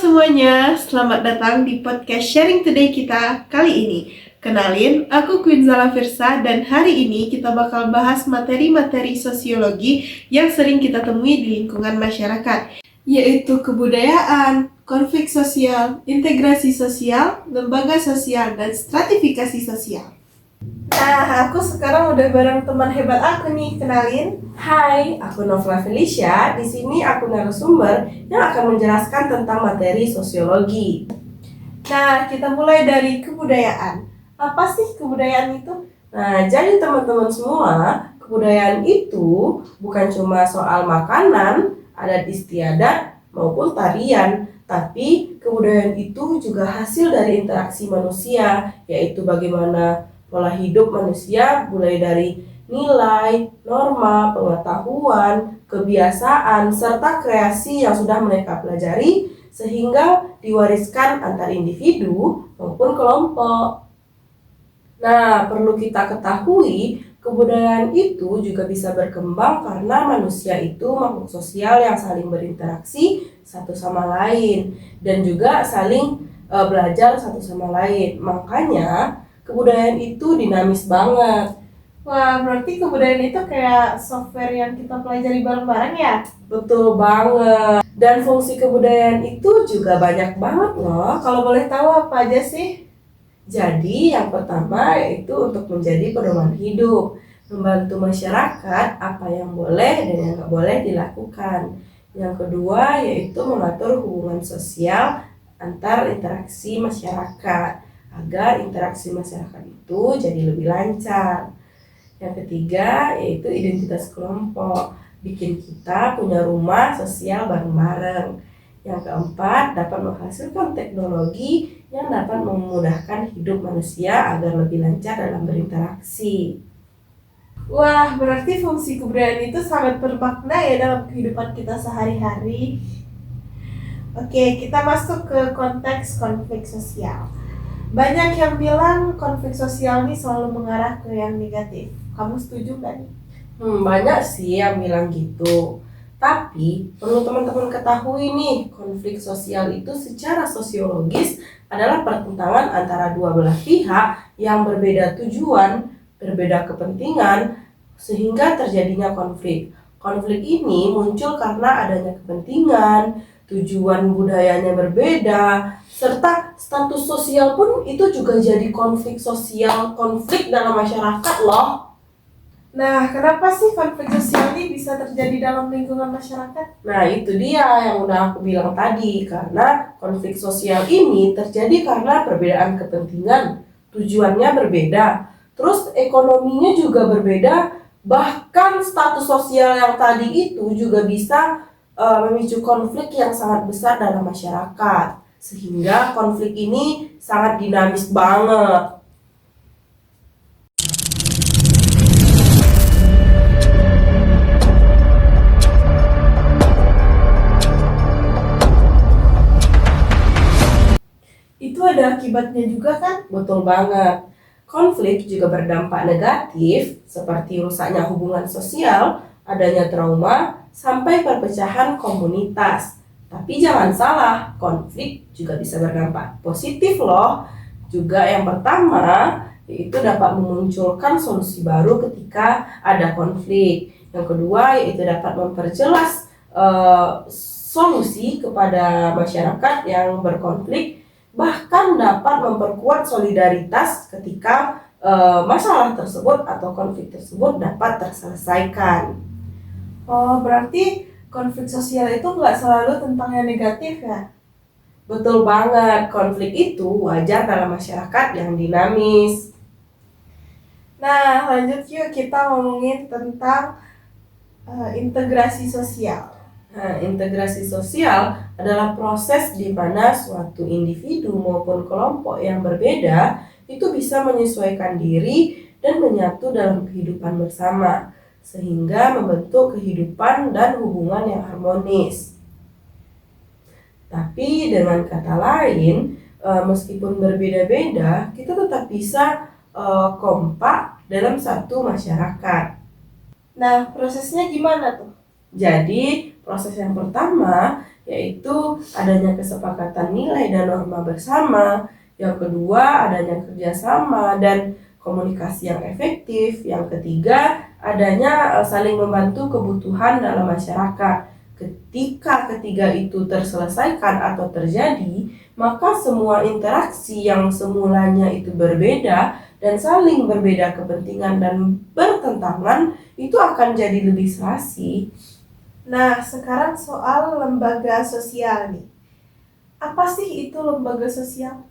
semuanya, selamat datang di podcast Sharing Today kita kali ini. Kenalin, aku Queen Zala Firsa dan hari ini kita bakal bahas materi-materi sosiologi yang sering kita temui di lingkungan masyarakat, yaitu kebudayaan, konflik sosial, integrasi sosial, lembaga sosial, dan stratifikasi sosial. Nah, aku sekarang udah bareng teman hebat aku nih, kenalin. Hai, aku Novla Felicia. Di sini aku narasumber yang akan menjelaskan tentang materi sosiologi. Nah, kita mulai dari kebudayaan. Apa sih kebudayaan itu? Nah, jadi teman-teman semua, kebudayaan itu bukan cuma soal makanan, adat istiadat, maupun tarian, tapi kebudayaan itu juga hasil dari interaksi manusia, yaitu bagaimana pola hidup manusia mulai dari nilai, norma, pengetahuan, kebiasaan, serta kreasi yang sudah mereka pelajari sehingga diwariskan antar individu maupun kelompok. Nah, perlu kita ketahui, kebudayaan itu juga bisa berkembang karena manusia itu makhluk sosial yang saling berinteraksi satu sama lain dan juga saling belajar satu sama lain. Makanya, kebudayaan itu dinamis banget. Wah, berarti kebudayaan itu kayak software yang kita pelajari bareng-bareng ya? Betul banget. Dan fungsi kebudayaan itu juga banyak banget loh. Kalau boleh tahu apa aja sih? Jadi yang pertama yaitu untuk menjadi pedoman hidup, membantu masyarakat apa yang boleh dan yang nggak boleh dilakukan. Yang kedua yaitu mengatur hubungan sosial antar interaksi masyarakat, agar interaksi masyarakat itu jadi lebih lancar. Yang ketiga yaitu identitas kelompok, bikin kita punya rumah sosial bareng-bareng. Yang keempat dapat menghasilkan teknologi yang dapat memudahkan hidup manusia agar lebih lancar dalam berinteraksi. Wah, berarti fungsi kebudayaan itu sangat bermakna ya dalam kehidupan kita sehari-hari. Oke, kita masuk ke konteks konflik sosial. Banyak yang bilang konflik sosial ini selalu mengarah ke yang negatif. Kamu setuju nggak nih? Banyak sih yang bilang gitu. Tapi perlu teman-teman ketahui nih, konflik sosial itu secara sosiologis adalah pertentangan antara dua belah pihak yang berbeda tujuan, berbeda kepentingan, sehingga terjadinya konflik. Konflik ini muncul karena adanya kepentingan, tujuan budayanya berbeda, serta status sosial pun itu juga jadi konflik sosial, konflik dalam masyarakat loh. Nah, kenapa sih konflik sosial ini bisa terjadi dalam lingkungan masyarakat? Nah, itu dia yang udah aku bilang tadi, karena konflik sosial ini terjadi karena perbedaan kepentingan, tujuannya berbeda, terus ekonominya juga berbeda, bahkan status sosial yang tadi itu juga bisa memicu konflik yang sangat besar dalam masyarakat, sehingga konflik ini sangat dinamis banget. Itu ada akibatnya juga kan? Betul banget. Konflik juga berdampak negatif seperti rusaknya hubungan sosial, adanya trauma, sampai perpecahan komunitas. Tapi jangan salah, konflik juga bisa berdampak positif loh. Juga yang pertama, yaitu dapat memunculkan solusi baru ketika ada konflik. Yang kedua, yaitu dapat memperjelas solusi kepada masyarakat yang berkonflik, bahkan dapat memperkuat solidaritas ketika masalah tersebut atau konflik tersebut dapat terselesaikan. Oh, berarti konflik sosial itu nggak selalu tentang yang negatif ya? Betul banget, konflik itu wajar dalam masyarakat yang dinamis. Nah, lanjut yuk kita ngomongin tentang integrasi sosial. Nah, integrasi sosial adalah proses di mana suatu individu maupun kelompok yang berbeda itu bisa menyesuaikan diri dan menyatu dalam kehidupan bersama, sehingga membentuk kehidupan dan hubungan yang harmonis. Tapi dengan kata lain, meskipun berbeda-beda, kita tetap bisa kompak dalam satu masyarakat. Nah, prosesnya gimana tuh? Jadi, proses yang pertama yaitu adanya kesepakatan nilai dan norma bersama. Yang kedua, adanya kerjasama dan komunikasi yang efektif. Yang ketiga, adanya saling membantu kebutuhan dalam masyarakat. Ketika ketiga itu terselesaikan atau terjadi, maka semua interaksi yang semulanya itu berbeda dan saling berbeda kepentingan dan bertentangan itu akan jadi lebih serasi. Nah, sekarang soal lembaga sosial nih. Apa sih itu lembaga sosial?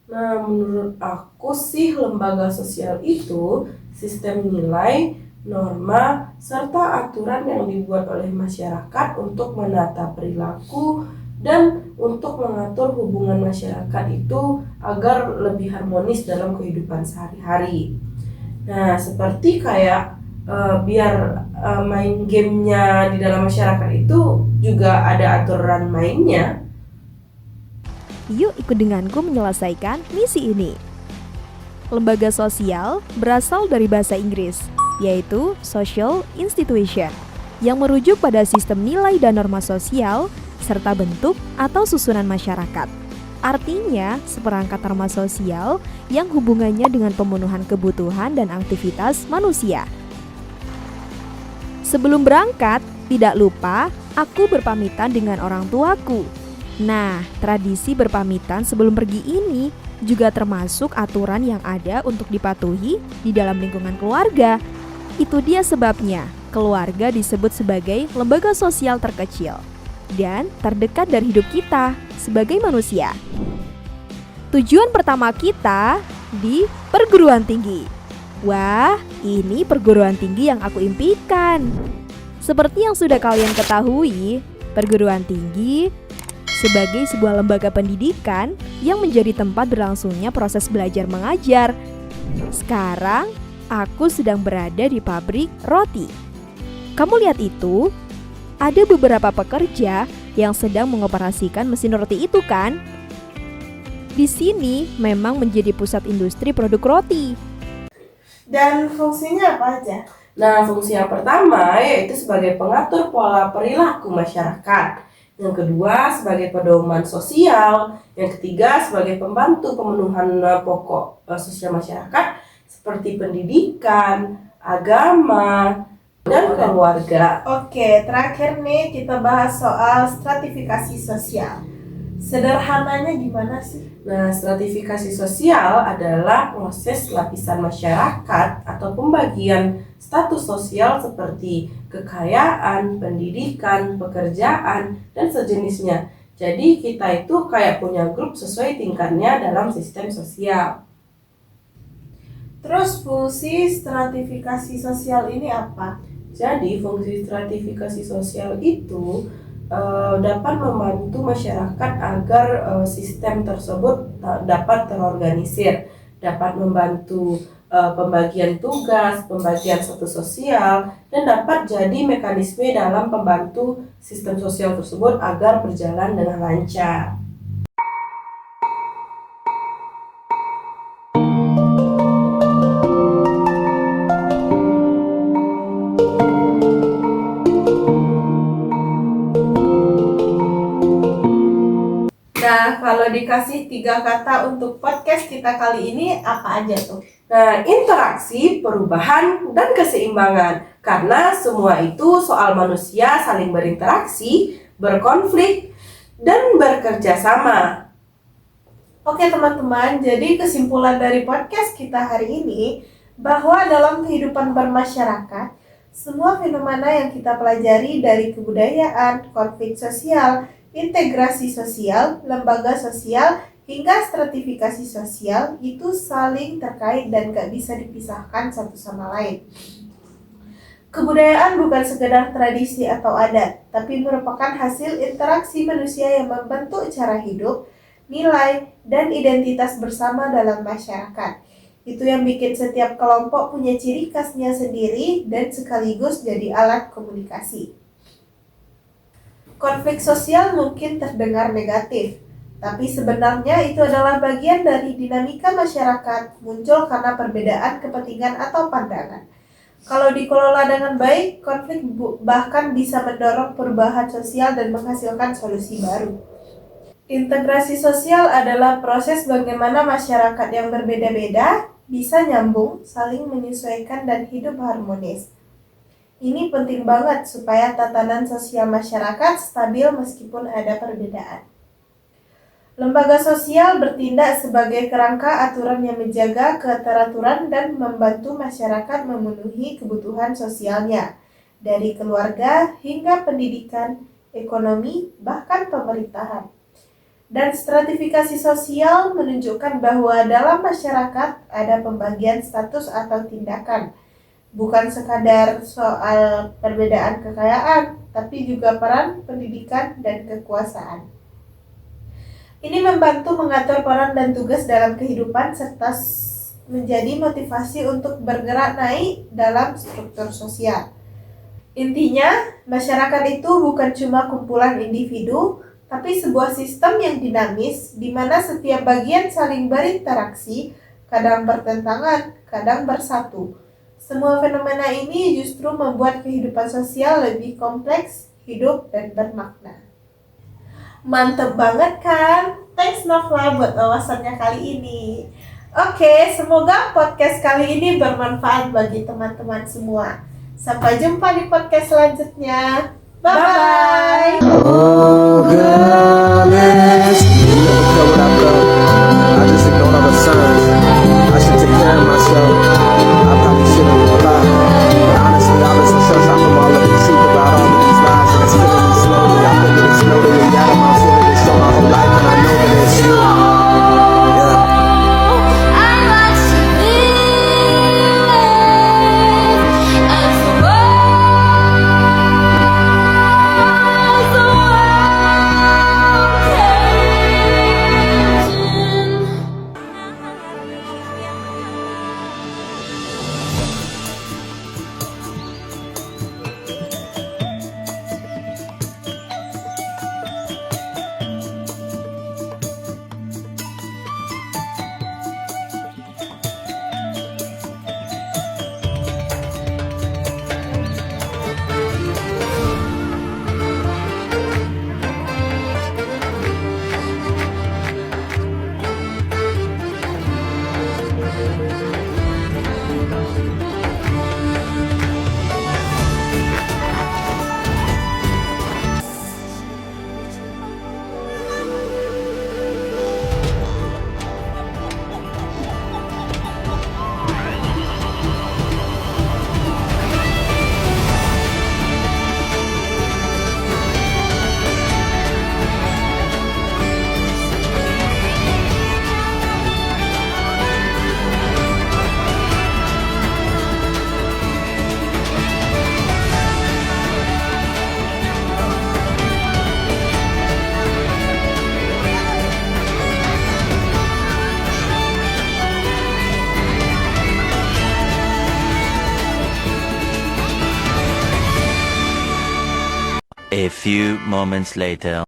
Nah, menurut aku sih lembaga sosial itu sistem nilai, norma, serta aturan yang dibuat oleh masyarakat untuk menata perilaku dan untuk mengatur hubungan masyarakat itu agar lebih harmonis dalam kehidupan sehari-hari. Nah, seperti kayak biar main gamenya di dalam masyarakat itu juga ada aturan mainnya. Yuk ikut denganku menyelesaikan misi ini. Lembaga sosial berasal dari bahasa Inggris, yaitu social institution, yang merujuk pada sistem nilai dan norma sosial, serta bentuk atau susunan masyarakat. Artinya, seperangkat norma sosial yang hubungannya dengan pemenuhan kebutuhan dan aktivitas manusia. Sebelum berangkat, tidak lupa aku berpamitan dengan orang tuaku. Nah, tradisi berpamitan sebelum pergi ini juga termasuk aturan yang ada untuk dipatuhi di dalam lingkungan keluarga. Itu dia sebabnya keluarga disebut sebagai lembaga sosial terkecil dan terdekat dari hidup kita sebagai manusia. Tujuan pertama kita di perguruan tinggi. Wah, ini perguruan tinggi yang aku impikan. Seperti yang sudah kalian ketahui, perguruan tinggi sebagai sebuah lembaga pendidikan yang menjadi tempat berlangsungnya proses belajar mengajar. Sekarang, aku sedang berada di pabrik roti. Kamu lihat itu? Ada beberapa pekerja yang sedang mengoperasikan mesin roti itu kan? Di sini memang menjadi pusat industri produk roti. Dan fungsinya apa aja? Nah, fungsi yang pertama yaitu sebagai pengatur pola perilaku masyarakat. Yang kedua sebagai pedoman sosial. Yang ketiga sebagai pembantu pemenuhan pokok sosial masyarakat seperti pendidikan, agama, dan keluarga. Oke, terakhir nih kita bahas soal stratifikasi sosial. Sederhananya gimana sih? Nah, stratifikasi sosial adalah proses lapisan masyarakat atau pembagian status sosial seperti kekayaan, pendidikan, pekerjaan, dan sejenisnya. Jadi kita itu kayak punya grup sesuai tingkatnya dalam sistem sosial. Terus fungsi stratifikasi sosial ini apa? Jadi fungsi stratifikasi sosial itu dapat membantu masyarakat agar sistem tersebut dapat terorganisir, dapat membantu pembagian tugas, pembagian status sosial, dan dapat jadi mekanisme dalam membantu sistem sosial tersebut agar berjalan dengan lancar. Nah, kalau dikasih 3 kata untuk podcast kita kali ini, apa aja tuh? Nah, interaksi, perubahan, dan keseimbangan. Karena semua itu soal manusia saling berinteraksi, berkonflik, dan bekerja sama. Oke teman-teman, jadi kesimpulan dari podcast kita hari ini, bahwa dalam kehidupan bermasyarakat, semua fenomena yang kita pelajari dari kebudayaan, konflik sosial, integrasi sosial, lembaga sosial, hingga stratifikasi sosial itu saling terkait dan gak bisa dipisahkan satu sama lain. Kebudayaan bukan sekedar tradisi atau adat, tapi merupakan hasil interaksi manusia yang membentuk cara hidup, nilai, dan identitas bersama dalam masyarakat. Itu yang bikin setiap kelompok punya ciri khasnya sendiri dan sekaligus jadi alat komunikasi. Konflik sosial mungkin terdengar negatif, tapi sebenarnya itu adalah bagian dari dinamika masyarakat muncul karena perbedaan kepentingan atau pandangan. Kalau dikelola dengan baik, konflik bahkan bisa mendorong perubahan sosial dan menghasilkan solusi baru. Integrasi sosial adalah proses bagaimana masyarakat yang berbeda-beda bisa nyambung, saling menyesuaikan, dan hidup harmonis. Ini penting banget supaya tatanan sosial masyarakat stabil meskipun ada perbedaan. Lembaga sosial bertindak sebagai kerangka aturan yang menjaga keteraturan dan membantu masyarakat memenuhi kebutuhan sosialnya, dari keluarga hingga pendidikan, ekonomi, bahkan pemerintahan. Dan stratifikasi sosial menunjukkan bahwa dalam masyarakat ada pembagian status atau tindakan, bukan sekadar soal perbedaan kekayaan, tapi juga peran pendidikan dan kekuasaan. Ini membantu mengatur peran dan tugas dalam kehidupan serta menjadi motivasi untuk bergerak naik dalam struktur sosial. Intinya, masyarakat itu bukan cuma kumpulan individu, tapi sebuah sistem yang dinamis di mana setiap bagian saling berinteraksi, kadang bertentangan, kadang bersatu. Semua fenomena ini justru membuat kehidupan sosial lebih kompleks, hidup, dan bermakna. Mantep banget kan? Thanks Novla buat wawasannya kali ini. Oke, semoga podcast kali ini bermanfaat bagi teman-teman semua. Sampai jumpa di podcast selanjutnya. Bye-bye! Oh, girl, it's you never care what I've done. I just ignored all the signs. I should take care of myself. I probably shouldn't lie. But honestly, I've been so stressed out from all of the truth about all of these lies, and it's killing me slowly. I think that it's slowly out of my feeling. It's so my whole life, and I know that it's you. A few moments later.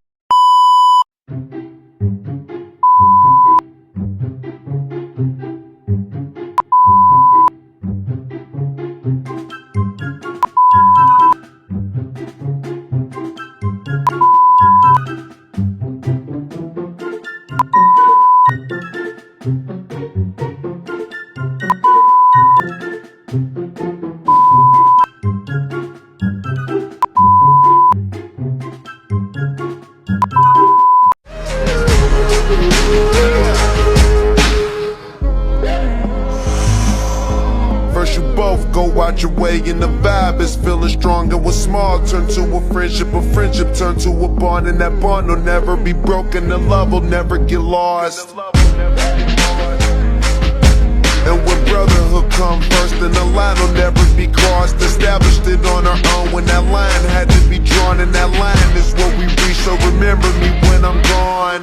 First you both go out your way and the vibe is feeling strong, and what's small turn to a friendship turn to a bond, and that bond will never be broken, the love will never get lost. And when brotherhood come first, then the line will never be crossed. Established it on our own when that line had to be drawn, and that line is what we reach, so remember me when I'm gone.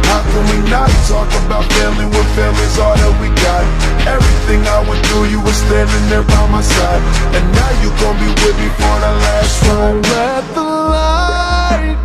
How can we not talk about family when family's all that we got? Everything I went through, you were standing there by my side, and now you gon' be with me for the last ride. Let the light